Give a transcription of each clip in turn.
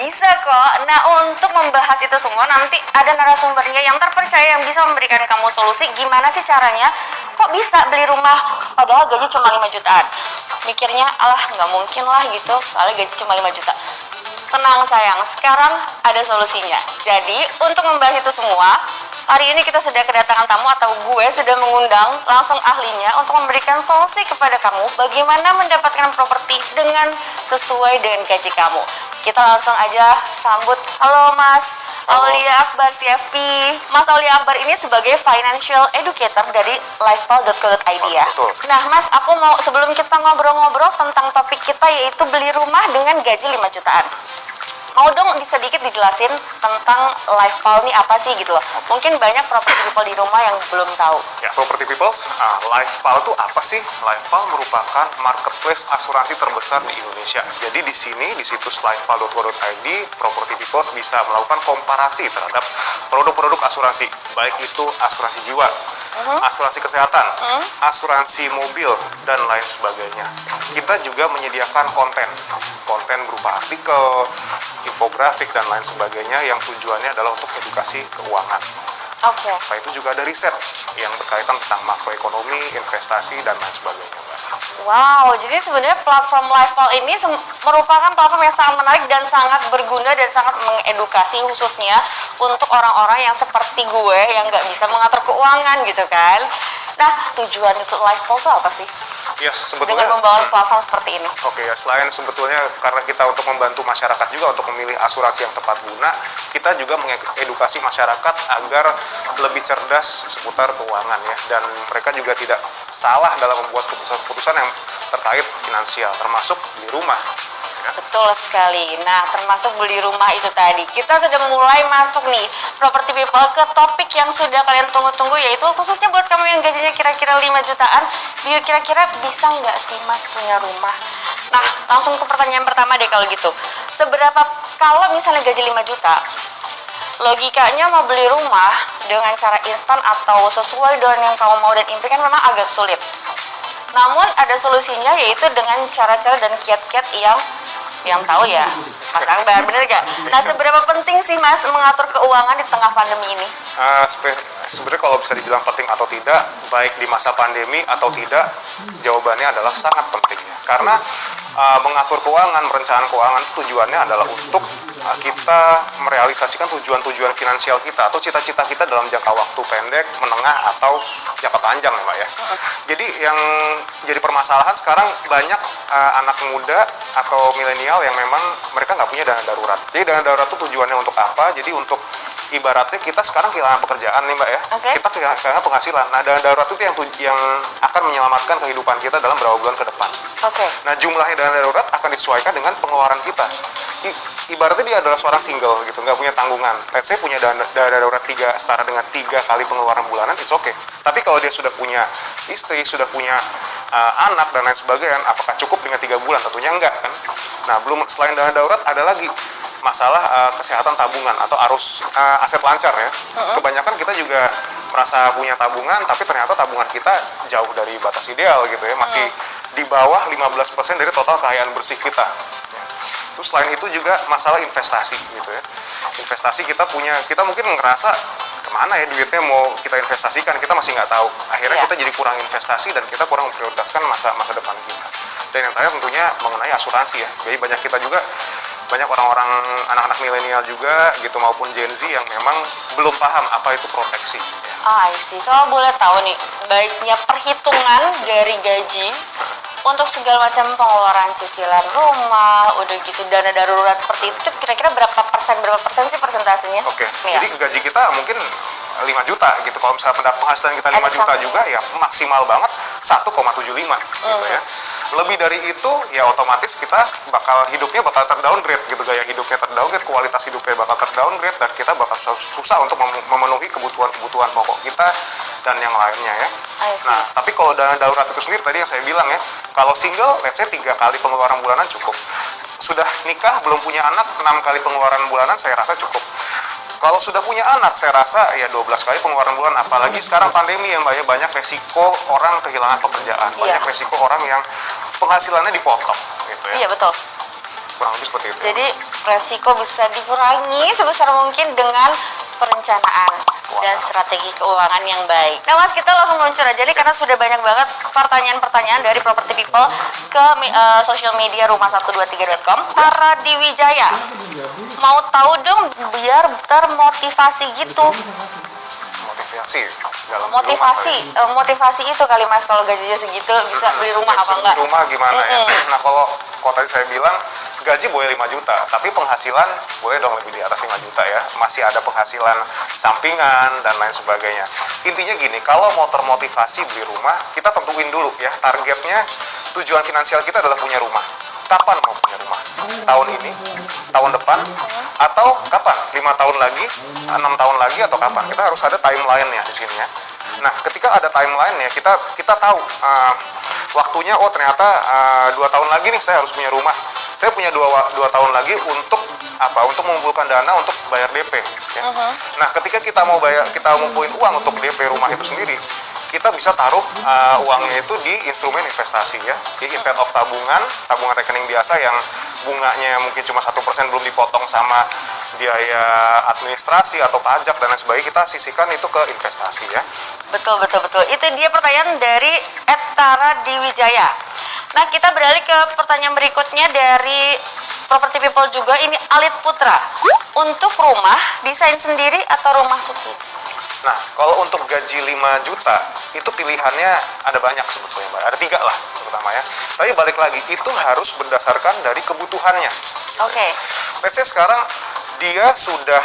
Bisa kok. Nah, untuk membahas itu semua nanti ada narasumbernya yang terpercaya yang bisa memberikan kamu solusi gimana sih caranya kok bisa beli rumah padahal gaji cuma 5 jutaan. Mikirnya, alah nggak mungkin lah gitu, soalnya gaji cuma 5 juta. Tenang sayang, sekarang ada solusinya. Jadi, untuk membahas itu semua, hari ini kita sudah kedatangan tamu atau gue sudah mengundang langsung ahlinya untuk memberikan solusi kepada kamu bagaimana mendapatkan properti dengan sesuai dengan gaji kamu. Kita langsung aja sambut. Halo Mas Aulia Akbar CFP. Mas Aulia Akbar ini sebagai financial educator dari lifepal.co.id ya. Nah Mas, aku mau sebelum kita ngobrol-ngobrol tentang topik kita yaitu beli rumah dengan gaji 5 jutaan. Mau dong sedikit dijelasin tentang Lifepal ini apa sih gitu loh. Mungkin banyak property people di rumah yang belum tahu. Ya, property people, Lifepal itu apa sih? Lifepal merupakan marketplace asuransi terbesar di Indonesia. Jadi di sini, di situs lifepal.co.id, property people bisa melakukan komparasi terhadap produk-produk asuransi. Baik itu asuransi jiwa, asuransi kesehatan, asuransi mobil, dan lain sebagainya. Kita juga menyediakan konten berupa artikel, infografik dan lain sebagainya yang tujuannya adalah untuk edukasi keuangan. Oke. Nah itu juga ada riset yang berkaitan tentang makroekonomi, investasi dan lain sebagainya, Mbak. Wow, jadi sebenarnya platform Lifepal ini merupakan platform yang sangat menarik dan sangat berguna dan sangat mengedukasi khususnya untuk orang-orang yang seperti gue yang nggak bisa mengatur keuangan gitu kan. Nah, tujuan itu Lifepal itu apa sih? Ya, sebetulnya dengan membangun platform seperti ini. Oke ya, selain sebetulnya karena kita untuk membantu masyarakat juga untuk memilih asuransi yang tepat guna, kita juga mengedukasi masyarakat agar lebih cerdas seputar keuangan ya, dan mereka juga tidak salah dalam membuat keputusan-keputusan yang terkait finansial, termasuk beli rumah. Ya. Betul sekali. Nah, termasuk beli rumah itu tadi. Kita sudah mulai masuk nih, property people, ke topik yang sudah kalian tunggu-tunggu, yaitu khususnya buat kamu yang gajinya kira-kira 5 jutaan, kira-kira bisa nggak sih Mas punya rumah? Nah, langsung ke pertanyaan pertama deh kalau gitu. Seberapa, kalau misalnya gaji 5 juta, logikanya mau beli rumah dengan cara instan atau sesuai dengan yang kamu mau dan impikan memang agak sulit. Namun ada solusinya yaitu dengan cara-cara dan kiat-kiat yang tahu ya Mas Akbar, bener gak? Nah, seberapa penting sih Mas mengatur keuangan di tengah pandemi ini? Sebenarnya kalau bisa dibilang penting atau tidak, baik di masa pandemi atau tidak, jawabannya adalah sangat penting ya. Karena mengatur keuangan, merencanakan keuangan tujuannya adalah untuk kita merealisasikan tujuan-tujuan finansial kita atau cita-cita kita dalam jangka waktu pendek, menengah, atau jangka panjang ya Mbak ya. Jadi yang jadi permasalahan sekarang banyak anak muda atau milenial yang memang mereka nggak punya dana darurat. Jadi dana darurat itu tujuannya untuk apa? Jadi untuk ibaratnya kita sekarang kehilangan pekerjaan nih Mbak ya, kita kehilangan penghasilan. Nah dana darurat itu yang akan menyelamatkan kehidupan kita dalam beberapa bulan ke depan. Nah jumlahnya dana darurat akan disesuaikan dengan pengeluaran kita. Ibaratnya dia adalah seorang single gitu, nggak punya tanggungan. Let's say punya dana darurat setara dengan 3 kali pengeluaran bulanan, it's okay. Tapi kalau dia sudah punya istri, sudah punya anak dan lain sebagainya, apakah cukup dengan 3 bulan? Tentunya enggak kan. Nah belum selain dana darurat ada lagi masalah kesehatan tabungan atau arus aset lancar ya. Kebanyakan kita juga merasa punya tabungan, tapi ternyata tabungan kita jauh dari batas ideal gitu ya, masih di bawah 15% dari total kekayaan bersih kita. Terus selain itu juga masalah investasi gitu ya. Investasi kita mungkin ngerasa kemana ya duitnya mau kita investasikan, kita masih nggak tahu. Akhirnya kita jadi kurang investasi dan kita kurang memprioritaskan masa depan kita. Dan yang terakhir tentunya mengenai asuransi ya. Jadi banyak orang-orang anak-anak milenial juga gitu maupun Gen Z yang memang belum paham apa itu proteksi. I see. Kalau boleh tahu nih, baiknya perhitungan dari gaji untuk segala macam pengeluaran cicilan rumah, udah gitu dana darurat seperti itu, kira-kira berapa persen sih persentasenya? Oke. Jadi gaji kita mungkin 5 juta gitu. Kalau misalnya penghasilan kita 5 juta juga ya maksimal banget 1,75 gitu ya. Lebih dari itu ya otomatis kita hidupnya bakal terdowngrade gitu, gaya hidupnya terdowngrade, kualitas hidupnya bakal terdowngrade, dan kita bakal susah untuk memenuhi kebutuhan pokok kita dan yang lainnya ya. Nah, tapi kalau dana darurat itu sendiri tadi yang saya bilang ya, kalau single let's say 3 kali pengeluaran bulanan cukup. Sudah nikah belum punya anak 6 kali pengeluaran bulanan saya rasa cukup. Kalau sudah punya anak, saya rasa ya 12 kali pengeluaran bulan. Apalagi sekarang pandemi ya Mbak ya, banyak resiko orang kehilangan pekerjaan, banyak resiko orang yang penghasilannya dipotong gitu ya. Iya betul. Kurang lebih seperti itu. Jadi resiko bisa dikurangi sebesar mungkin dengan perencanaan dan strategi keuangan yang baik. Nah Mas, kita langsung meluncur aja nih karena sudah banyak banget pertanyaan-pertanyaan dari Property People ke sosial media rumah123.com. Para di Wijaya mau tahu dong biar termotivasi gitu. Motivasi itu kali Mas, kalau gajinya segitu bisa beli rumah apa enggak? Rumah gimana ya? Nah kalau tadi saya bilang gaji boleh 5 juta, tapi penghasilan boleh dong lebih di atas 5 juta ya. Masih ada penghasilan sampingan dan lain sebagainya. Intinya gini, kalau mau termotivasi beli rumah, kita tentuin dulu ya targetnya, tujuan finansial kita adalah punya rumah. Kapan mau punya rumah? Tahun ini? Tahun depan? Atau kapan? 5 tahun lagi? 6 tahun lagi? Atau kapan? Kita harus ada timeline-nya di sini ya. Nah, ketika ada timeline-nya, kita tahu waktunya, oh ternyata 2 tahun lagi nih saya harus punya rumah. Saya punya 2 tahun lagi untuk apa? Untuk mengumpulkan dana untuk bayar DP. Ya. Nah, ketika kita ngumpulin uang untuk DP rumah itu sendiri, kita bisa taruh uangnya itu di instrumen investasi ya. Jadi instead of tabungan rekening biasa yang bunganya mungkin cuma 1% belum dipotong sama biaya administrasi atau pajak dan lain sebagainya, kita sisihkan itu ke investasi ya. Betul. Itu dia pertanyaan dari Tara di Wijaya. Nah, kita beralih ke pertanyaan berikutnya dari Property People juga. Ini Alit Putra. Untuk rumah, desain sendiri atau rumah subsidi? Nah, kalau untuk gaji 5 juta, itu pilihannya ada banyak sebetulnya, Mbak. Ada 3 lah terutama ya. Tapi balik lagi, itu harus berdasarkan dari kebutuhannya. Oke. Let's say sekarang dia sudah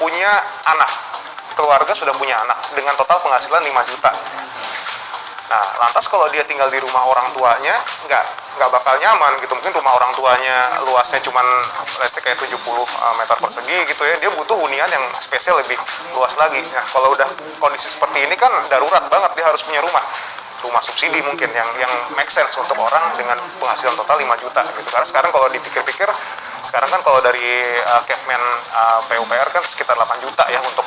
punya anak, keluarga sudah punya anak dengan total penghasilan 5 juta. Nah, lantas kalau dia tinggal di rumah orang tuanya, nggak bakal nyaman gitu. Mungkin rumah orang tuanya luasnya cuman let's say kayak 70 meter persegi gitu ya. Dia butuh hunian yang spesial lebih luas lagi. Nah, kalau udah kondisi seperti ini kan darurat banget, dia harus punya rumah subsidi mungkin yang make sense untuk orang dengan penghasilan total 5 juta gitu. Karena sekarang kalau dipikir-pikir, sekarang kan kalau dari Kepmen PUPR kan sekitar 8 juta ya untuk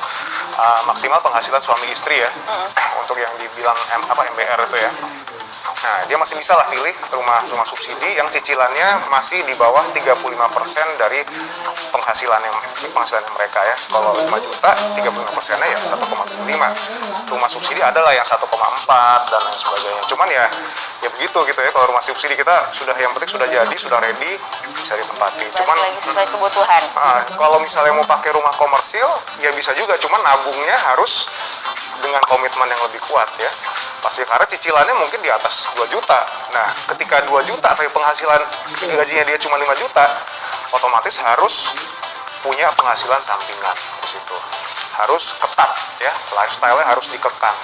maksimal penghasilan suami istri ya. Untuk yang dibilang MBR itu ya. Nah, dia masih bisa lah pilih rumah subsidi yang cicilannya masih di bawah 35% dari penghasilan mereka ya. Kalau 5 juta, 35%-nya ya 1,5. Rumah subsidi adalah yang 1,4 dan lain sebagainya. Cuman ya begitu gitu ya. Kalau rumah subsidi kita yang penting sudah jadi, sudah ready, bisa ditempati. Cuman lagi sesuai kebutuhan. Kalau misalnya mau pakai rumah komersil, ya bisa juga. Cuman nabungnya harus dengan komitmen yang lebih kuat ya. Pasti karena cicilannya mungkin di atas 2 juta. Nah, ketika 2 juta tapi penghasilan gajinya dia cuma 5 juta, otomatis harus punya penghasilan sampingan di situ. Harus ketat ya, lifestyle-nya harus dikekang.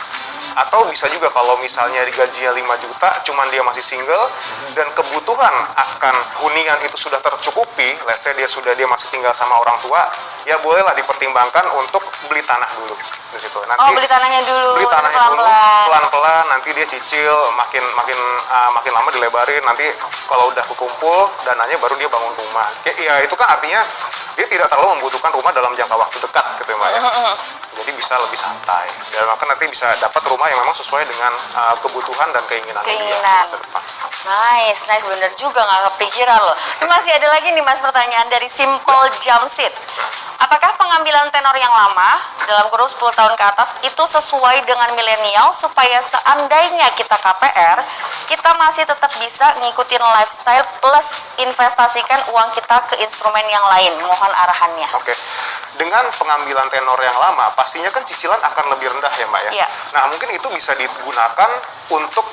Atau bisa juga kalau misalnya gajinya 5 juta, cuman dia masih single dan kebutuhan akan hunian itu sudah tercukupi, let's say dia masih tinggal sama orang tua, ya bolehlah dipertimbangkan untuk beli tanah dulu di situ. Nanti beli tanahnya dulu. Beli tanahnya dulu, pelan-pelan, nanti dia cicil, makin lama dilebarin, nanti kalau udah kekumpul dananya baru dia bangun rumah. Ya itu kan artinya dia tidak terlalu membutuhkan rumah dalam jangka waktu dekat gitu ya Mbak ya. Jadi bisa lebih santai dan maka nanti bisa dapat rumah yang memang sesuai dengan kebutuhan dan keinginan dia masa depan. Nice, bener juga, nggak kepikiran loh. Ini masih ada lagi nih Mas pertanyaan dari Simple Jamsit. Apakah pengambilan tenor yang lama dalam kurun 10 tahun ke atas itu sesuai dengan milenial supaya seandainya kita KPR, kita masih tetap bisa ngikutin lifestyle plus investasikan uang kita ke instrumen yang lain? Mohon arahannya. Oke. Dengan pengambilan tenor yang lama, pastinya kan cicilan akan lebih rendah ya Mbak ya. Iya. Nah, mungkin itu bisa digunakan untuk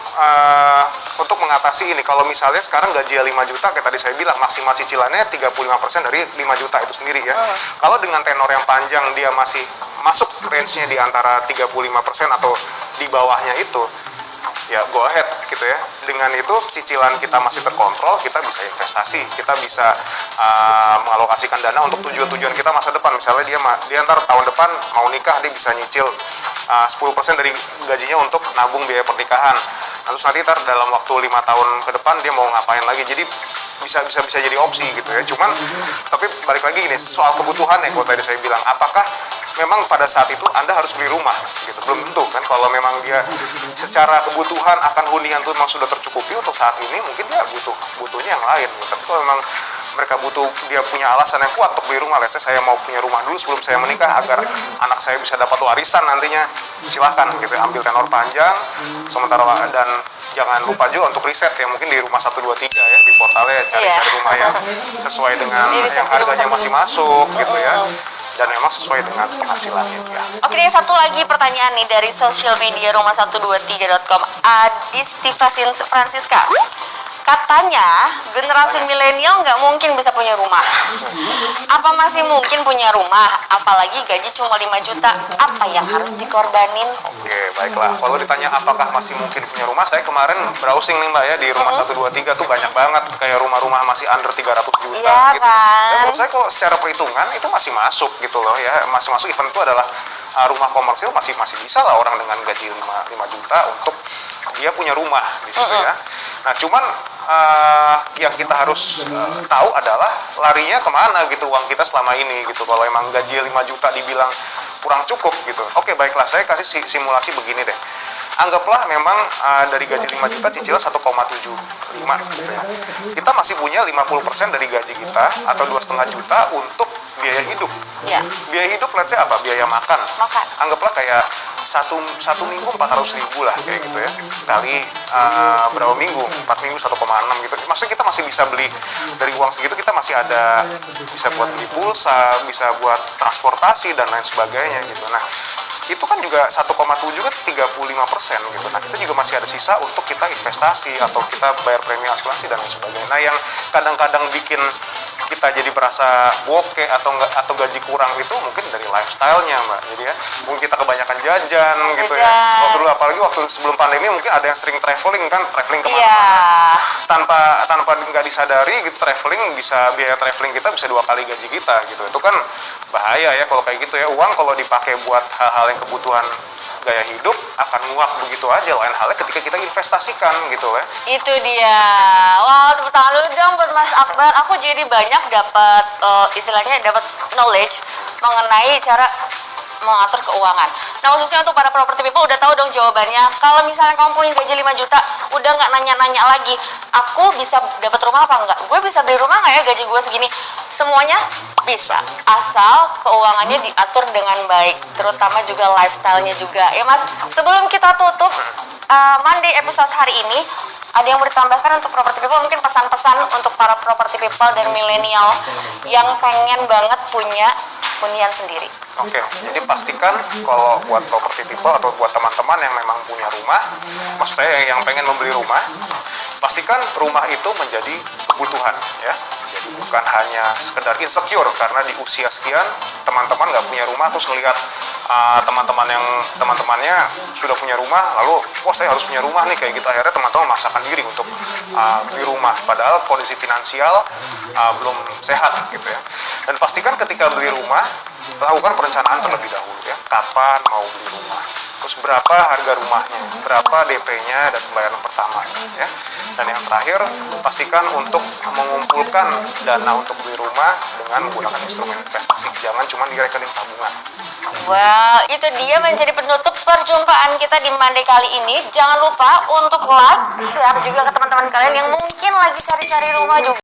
mengatasi ini. Kalau misalnya sekarang gaji 5 juta, kayak tadi saya bilang, maksimal cicilannya 35% dari 5 juta itu sendiri ya. Kalau dengan tenor yang panjang, dia masih masuk range-nya di antara 35% atau di bawahnya itu, ya go ahead gitu ya. Dengan itu cicilan kita masih terkontrol, kita bisa investasi, kita bisa mengalokasikan dana untuk tujuan-tujuan kita masa depan. Misalnya dia ntar tahun depan mau nikah, dia bisa nyicil 10% dari gajinya untuk nabung biaya pernikahan. Terus nanti dalam waktu 5 tahun ke depan dia mau ngapain lagi. Jadi bisa jadi opsi gitu ya. Cuman tapi balik lagi ini soal kebutuhan ya, kalau tadi saya bilang, apakah memang pada saat itu Anda harus beli rumah gitu? Belum tentu kan. Kalau memang dia secara kebutuhan akan hunian itu memang sudah tercukupi untuk saat ini, mungkin dia butuhnya yang lain gitu. Tapi kalau memang mereka butuh, dia punya alasan yang kuat untuk beli rumah. Let's say saya mau punya rumah dulu sebelum saya menikah agar anak saya bisa dapat warisan nantinya, silahkan gitu, ambil tenor panjang. Sementara dan jangan lupa juga untuk riset ya, mungkin di rumah 123 ya, di portalnya cari-cari rumah yang sesuai dengan yang harganya masih masuk gitu ya, dan memang sesuai dengan penghasilannya ya. Oke deh, satu lagi pertanyaan nih dari sosial media rumah123.com. Adisti Francisca. Katanya generasi milenial nggak mungkin bisa punya rumah. Apa masih mungkin punya rumah? Apalagi gaji cuma 5 juta. Apa yang harus dikorbanin? Oke, baiklah. Kalau ditanya apakah masih mungkin punya rumah, saya kemarin browsing nih Mbak ya, di rumah 123 tuh banyak banget kayak rumah-rumah masih under 300 juta Iya, gitu. kan? Dan menurut saya kalau secara perhitungan itu masih masuk gitu loh ya. Masih masuk, event itu adalah rumah komersil masih bisa lah orang dengan gaji 5 juta untuk dia punya rumah di situ ya. Nah, cuman yang kita harus tahu adalah larinya kemana gitu uang kita selama ini gitu. Kalau emang gaji 5 juta dibilang kurang cukup gitu. Oke, baiklah, saya kasih simulasi begini deh. Anggaplah memang dari gaji 5 juta cicilan 1,75 gitu ya. Kita masih punya 50% dari gaji kita atau 2,5 juta untuk biaya hidup. Ya. Biaya hidup let's say apa? Biaya makan. Anggaplah kayak satu minggu 400.000 lah kayak gitu ya, kali berapa minggu, 4 minggu 1,6 gitu. Maksudnya kita masih bisa beli dari uang segitu, kita masih ada bisa buat beli pulsa, bisa buat transportasi dan lain sebagainya gitu. Nah, itu kan juga 1,7 kan 35% gitu. Nah, kita juga masih ada sisa untuk kita investasi atau kita bayar premi asuransi dan lain sebagainya. Nah, yang kadang-kadang bikin kita jadi berasa bokeh atau gaji kurang itu mungkin dari lifestyle-nya Mbak. Jadi ya, mungkin kita kebanyakan jajan gitu ya. Waktu dulu, apalagi waktu sebelum pandemi, mungkin ada yang sering traveling kemana-mana. Tanpa nggak disadari gitu, biaya traveling kita bisa 2 kali gaji kita gitu. Itu kan bahaya ya kalau kayak gitu ya. Uang kalau dipakai buat hal-hal yang kebutuhan gaya hidup akan nguap begitu aja. Lain halnya ketika kita investasikan gitu ya. Itu dia. Wah, tepuk tangan dulu dong buat Mas Akbar. Aku jadi banyak dapat istilahnya dapat knowledge mengenai cara mengatur keuangan. Nah, khususnya untuk para property people udah tahu dong jawabannya. Kalau misalnya kamu punya gaji 5 juta, udah nggak nanya-nanya lagi, aku bisa dapat rumah apa enggak? Gue bisa beli rumah nggak ya gaji gue segini? Semuanya bisa, asal keuangannya diatur dengan baik, terutama juga lifestyle-nya juga. Ya Mas, sebelum kita tutup Monday episode hari ini, ada yang mau ditambahkan untuk property people, mungkin pesan-pesan untuk para property people dan milenial yang pengen banget punya hunian sendiri. Oke, jadi pastikan kalau buat property people atau buat teman-teman yang memang punya rumah, maksud saya yang pengen membeli rumah, pastikan rumah itu menjadi kebutuhan ya. Jadi bukan hanya sekedar insecure karena di usia sekian teman-teman nggak punya rumah, terus ngelihat teman-temannya sudah punya rumah, lalu saya harus punya rumah nih kayak gitu. Akhirnya teman-teman memaksakan diri untuk beli rumah, padahal kondisi finansial belum sehat gitu ya. Dan pastikan ketika beli rumah, lakukan perencanaan terlebih dahulu ya. Kapan mau beli rumah, terus berapa harga rumahnya, berapa DP-nya dan pembayaran pertama ya. Dan yang terakhir, pastikan untuk mengumpulkan dana untuk beli rumah dengan menggunakan instrumen investasi, jangan cuma di rekening tabungan. Well, itu dia menjadi penutup perjumpaan kita di Monday kali ini. Jangan lupa untuk like, share juga ke teman-teman kalian yang mungkin lagi cari-cari rumah juga.